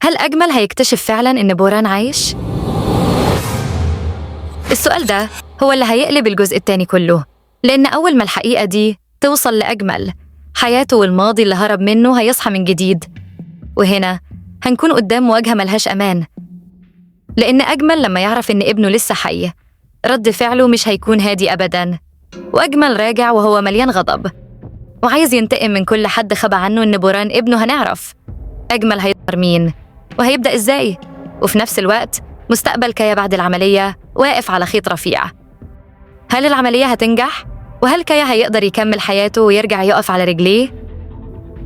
هل أجمل هيكتشف فعلاً إن بوران عايش؟ السؤال ده هو اللي هيقلب الجزء التاني كله، لأن أول ما الحقيقة دي توصل لأجمل، حياته والماضي اللي هرب منه هيصحى من جديد. وهنا هنكون قدام مواجهة ملهاش أمان، لأن أجمل لما يعرف إن ابنه لسه حي رد فعله مش هيكون هادي أبداً. وأجمل راجع وهو مليان غضب وعايز ينتقم من كل حد خبى عنه إن بوران ابنه. هنعرف أجمل هيظهر مين وهيبدأ إزاي، وفي نفس الوقت مستقبل كايا بعد العملية واقف على خيط رفيع. هل العملية هتنجح؟ وهل كايا هيقدر يكمل حياته ويرجع يقف على رجليه؟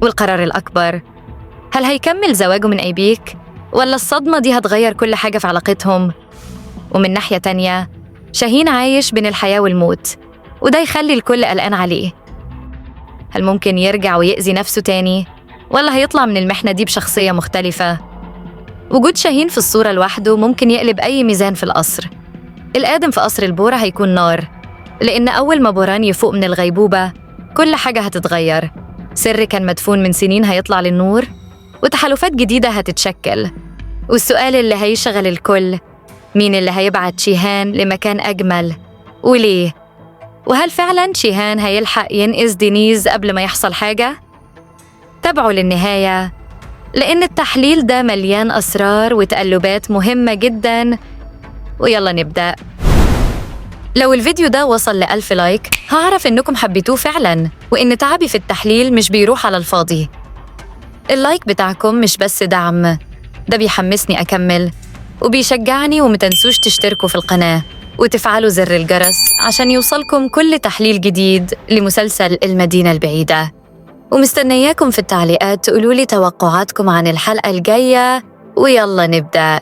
والقرار الأكبر، هل هيكمل زواجه من أيبيك؟ ولا الصدمة دي هتغير كل حاجة في علاقتهم؟ ومن ناحية تانية شاهين عايش بين الحياة والموت، وده يخلي الكل قلقان عليه. هل ممكن يرجع ويأذي نفسه تاني؟ ولا هيطلع من المحنة دي بشخصية مختلفة؟ وجود شاهين في الصورة لوحده ممكن يقلب أي ميزان في القصر. القادم في قصر البورة هيكون نار، لأن أول ما بوران يفوق من الغيبوبة كل حاجة هتتغير. سر كان مدفون من سنين هيطلع للنور، وتحالفات جديدة هتتشكل. والسؤال اللي هيشغل الكل، مين اللي هيبعت شيهان لمكان أجمل وليه؟ وهل فعلاً شيهان هيلحق ينقذ دينيز قبل ما يحصل حاجة؟ تابعوا للنهاية، لأن التحليل ده مليان أسرار وتقلبات مهمة جداً. ويلا نبدأ. لو الفيديو ده وصل ل1000 لايك هعرف إنكم حبيتوه فعلاً، وإن تعبي في التحليل مش بيروح على الفاضي. اللايك بتاعكم مش بس دعم، ده بيحمسني أكمل وبيشجعني. ومتنسوش تشتركوا في القناة وتفعلوا زر الجرس عشان يوصلكم كل تحليل جديد لمسلسل المدينة البعيدة. ومستنياكم في التعليقات تقولولي توقعاتكم عن الحلقة الجاية. ويلا نبدأ.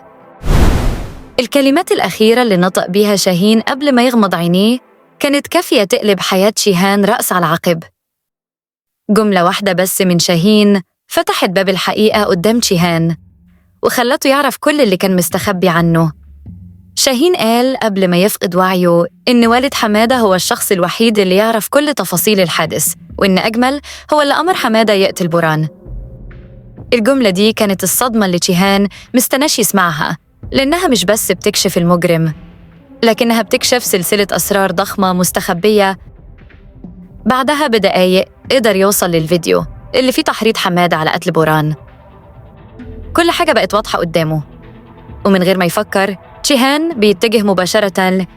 الكلمات الأخيرة اللي نطق بيها شاهين قبل ما يغمض عينيه كانت كافية تقلب حياة شيهان رأس على عقب. جملة واحدة بس من شاهين فتحت باب الحقيقة قدام شيهان وخلته يعرف كل اللي كان مستخبي عنه. شاهين قال قبل ما يفقد وعيه إن والد حمادة هو الشخص الوحيد اللي يعرف كل تفاصيل الحادث، وإن أجمل هو اللي أمر حمادة يقتل بوران. الجملة دي كانت الصدمة اللي شيهان مستناش يسمعها، لأنها مش بس بتكشف المجرم، لكنها بتكشف سلسلة أسرار ضخمة مستخبية. بعدها بدقايق قدر يوصل للفيديو اللي فيه تحريض حمادة على قتل بوران. كل حاجة بقت واضحة قدامه، ومن غير ما يفكر شيهان بيتجه مباشرة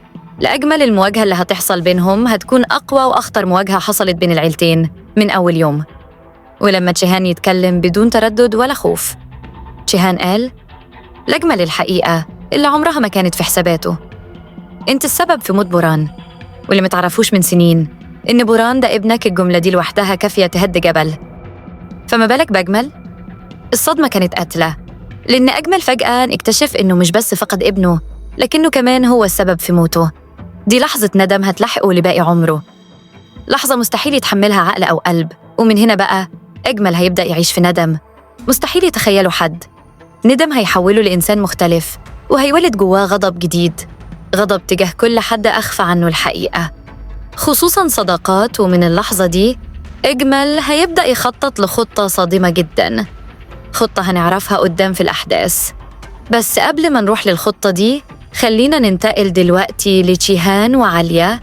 لأجمل. المواجهة اللي هتحصل بينهم هتكون أقوى وأخطر مواجهة حصلت بين العيلتين من أول يوم. ولما شيهان يتكلم بدون تردد ولا خوف، شيهان قال لأجمل الحقيقة اللي عمرها ما كانت في حساباته: أنت السبب في موت بوران، واللي متعرفوش من سنين إن بوران ده ابنك. الجملة دي لوحدها كافية تهد جبل، فما بالك بأجمل؟ الصدمة كانت قاتلة، لأن أجمل فجأة اكتشف إنه مش بس فقد ابنه، لكنه كمان هو السبب في موته. دي لحظة ندم هتلحقه لباقي عمره، لحظة مستحيل يتحملها عقل أو قلب. ومن هنا بقى أجمل هيبدأ يعيش في ندم مستحيل يتخيله حد. ندم هيحوله لإنسان مختلف، وهيولد جواه غضب جديد، غضب تجاه كل حد أخفى عنه الحقيقة، خصوصاً صداقات. ومن اللحظة دي أجمل هيبدأ يخطط لخطة صادمة جداً، خطة هنعرفها قدام في الأحداث. بس قبل ما نروح للخطة دي خلينا ننتقل دلوقتي لشيهان وعالية.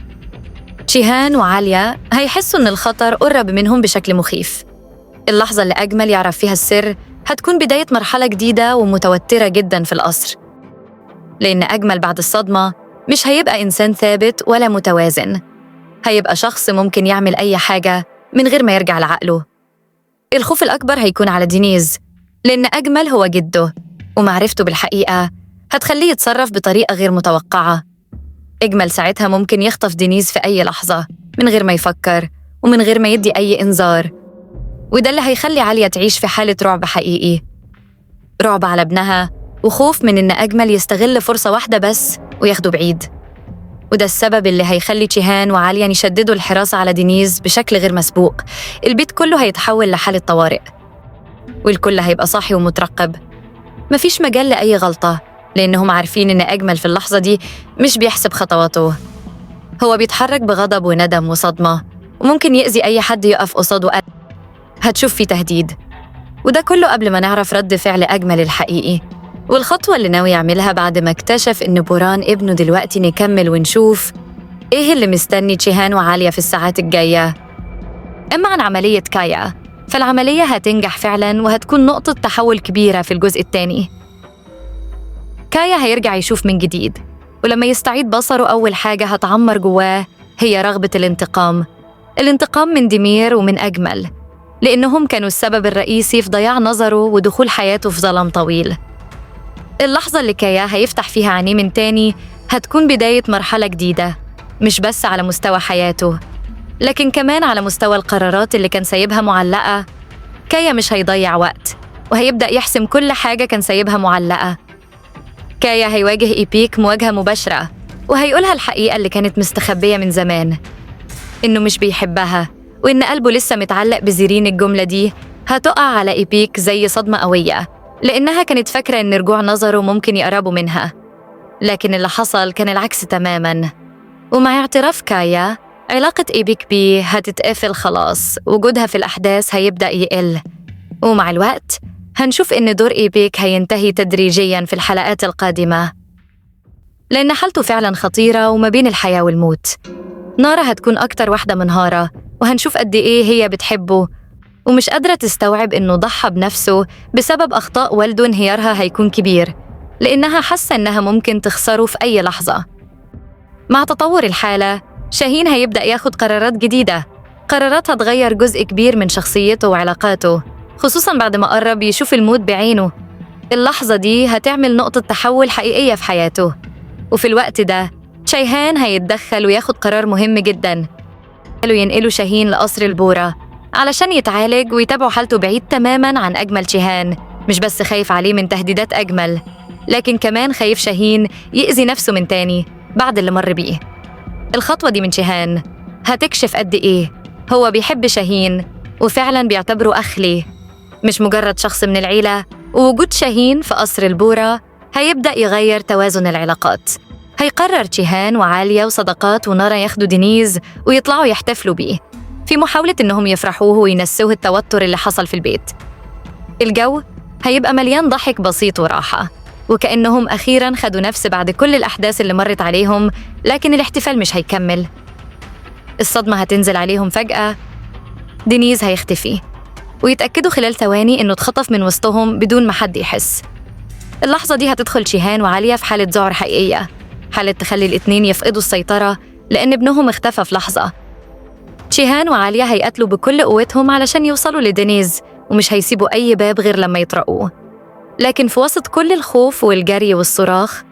شيهان وعالية هيحسوا إن الخطر قرب منهم بشكل مخيف. اللحظة اللي أجمل يعرف فيها السر هتكون بداية مرحلة جديدة ومتوترة جداً في القصر، لأن أجمل بعد الصدمة مش هيبقى إنسان ثابت ولا متوازن، هيبقى شخص ممكن يعمل أي حاجة من غير ما يرجع لعقله. الخوف الأكبر هيكون على دينيز، لأن أجمل هو جده، ومعرفته بالحقيقة هتخليه يتصرف بطريقة غير متوقعة. أجمل ساعتها ممكن يخطف دينيز في أي لحظة من غير ما يفكر ومن غير ما يدي أي إنذار، وده اللي هيخلي عالية تعيش في حالة رعب حقيقي، رعب على ابنها وخوف من إن أجمل يستغل فرصة واحدة بس وياخده بعيد. وده السبب اللي هيخلي شيهان وعالية يشددوا الحراسة على دينيز بشكل غير مسبوق. البيت كله هيتحول لحالة طوارئ، والكل هيبقى صاحي ومترقب. مفيش مجال لأي غلطة، لأنهم عارفين إن أجمل في اللحظة دي مش بيحسب خطواته، هو بيتحرك بغضب وندم وصدمة، وممكن يأذي أي حد يقف قصاده. هتشوف فيه تهديد، وده كله قبل ما نعرف رد فعل أجمل الحقيقي والخطوة اللي ناوي يعملها بعد ما اكتشف إن بوران ابنه دلوقتي. نكمل ونشوف إيه اللي مستني تشيهان وعالية في الساعات الجاية. أما عن عملية كايا، فالعملية هتنجح فعلاً وهتكون نقطة تحول كبيرة في الجزء الثاني. كايا هيرجع يشوف من جديد، ولما يستعيد بصره أول حاجة هتعمر جواه هي رغبة الانتقام. الانتقام من ديمير ومن أجمل، لأنهم كانوا السبب الرئيسي في ضياع نظره ودخول حياته في ظلام طويل. اللحظة اللي كايا هيفتح فيها عينيه من تاني هتكون بداية مرحلة جديدة، مش بس على مستوى حياته لكن كمان على مستوى القرارات اللي كان سايبها معلقة. كايا مش هيضيع وقت وهيبدأ يحسم كل حاجة كان سايبها معلقة. كايا هيواجه إيبيك مواجهة مباشرة وهيقولها الحقيقة اللي كانت مستخبية من زمان، إنه مش بيحبها وإن قلبه لسه متعلق بزيرين. الجملة دي هتقع على إيبيك زي صدمة قوية، لأنها كانت فاكرة إن رجوع نظره ممكن يقربوا منها، لكن اللي حصل كان العكس تماماً. ومع اعتراف كايا، علاقة إيبيك بيه هتتقفل خلاص، وجودها في الأحداث هيبدأ يقل. ومع الوقت هنشوف إن دور إيبيك هينتهي تدريجياً في الحلقات القادمة، لأن حالته فعلاً خطيرة وما بين الحياة والموت. نارا هتكون أكتر واحدة منهارة، وهنشوف قد إيه هي بتحبه ومش قادرة تستوعب إنه ضحى بنفسه بسبب أخطاء والده. انهيارها هيكون كبير لأنها حاسة إنها ممكن تخسره في أي لحظة. مع تطور الحالة، شاهين هيبدأ ياخد قرارات جديدة، قرارات هتغير جزء كبير من شخصيته وعلاقاته، خصوصاً بعد ما قرب يشوف الموت بعينه. اللحظة دي هتعمل نقطة تحول حقيقية في حياته، وفي الوقت ده تشيهان هيتدخل وياخد قرار مهم جداً. قالوا ينقلوا شاهين لقصر البورة علشان يتعالج ويتابعوا حالته بعيد تماماً عن أجمل. تشيهان مش بس خايف عليه من تهديدات أجمل، لكن كمان خايف شاهين يأذي نفسه من تاني بعد اللي مر بيه. الخطوة دي من تشيهان هتكشف قد إيه هو بيحب شاهين وفعلاً بيعتبره أخ ليه، مش مجرد شخص من العيلة. ووجود شاهين في قصر البورة هيبدأ يغير توازن العلاقات. هيقرر تشيهان وعالية وصداقات ونارا ياخدوا دينيز ويطلعوا يحتفلوا بيه في محاولة إنهم يفرحوه وينسوه التوتر اللي حصل في البيت. الجو هيبقى مليان ضحك بسيط وراحة، وكأنهم أخيراً خدوا نفس بعد كل الأحداث اللي مرت عليهم. لكن الاحتفال مش هيكمل، الصدمة هتنزل عليهم فجأة. دينيز هيختفي ويتأكدوا خلال ثواني إنه اتخطف من وسطهم بدون ما حد يحس. اللحظة دي هتدخل تشيهان وعالية في حالة ذعر حقيقية، حالة تخلي الاتنين يفقدوا السيطرة لأن ابنهم اختفى في لحظة. تشيهان وعالية هيقتلوا بكل قوتهم علشان يوصلوا لدينيز، ومش هيسيبوا أي باب غير لما يطرقوه. لكن في وسط كل الخوف والجري والصراخ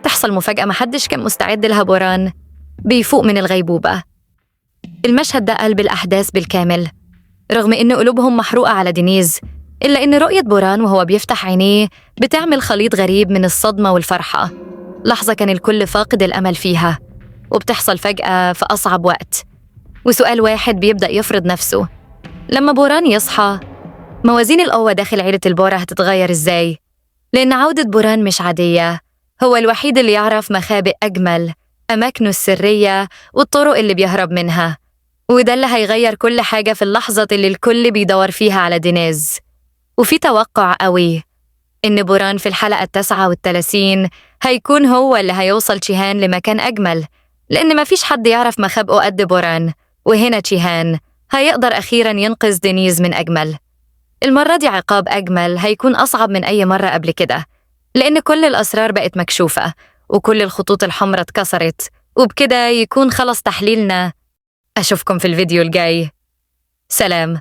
تحصل مفاجأة محدش كان مستعد لها. بوران بيفوق من الغيبوبة. المشهد ده قلب الأحداث بالكامل، رغم إن قلوبهم محروقة على دينيز، إلا إن رؤية بوران وهو بيفتح عينيه بتعمل خليط غريب من الصدمة والفرحة. لحظة كان الكل فاقد الأمل فيها، وبتحصل فجأة في أصعب وقت. وسؤال واحد بيبدأ يفرض نفسه: لما بوران يصحى، موازين القوة داخل عيلة البورة هتتغير إزاي؟ لأن عودة بوران مش عادية. هو الوحيد اللي يعرف مخابئ أجمل، أماكنه السرية والطرق اللي بيهرب منها، وده اللي هيغير كل حاجة في اللحظة اللي الكل بيدور فيها على دينيز. وفي توقع قوي إن بوران في الحلقة 39 هيكون هو اللي هيوصل تشيهان لمكان أجمل، لأن مفيش حد يعرف مخابئه قد بوران. وهنا تشيهان هيقدر أخيراً ينقذ دينيز من أجمل. المرة دي عقاب أجمل هيكون أصعب من أي مرة قبل كده، لأن كل الأسرار بقت مكشوفة وكل الخطوط الحمراء اتكسرت. وبكده يكون خلص تحليلنا. أشوفكم في الفيديو الجاي. سلام.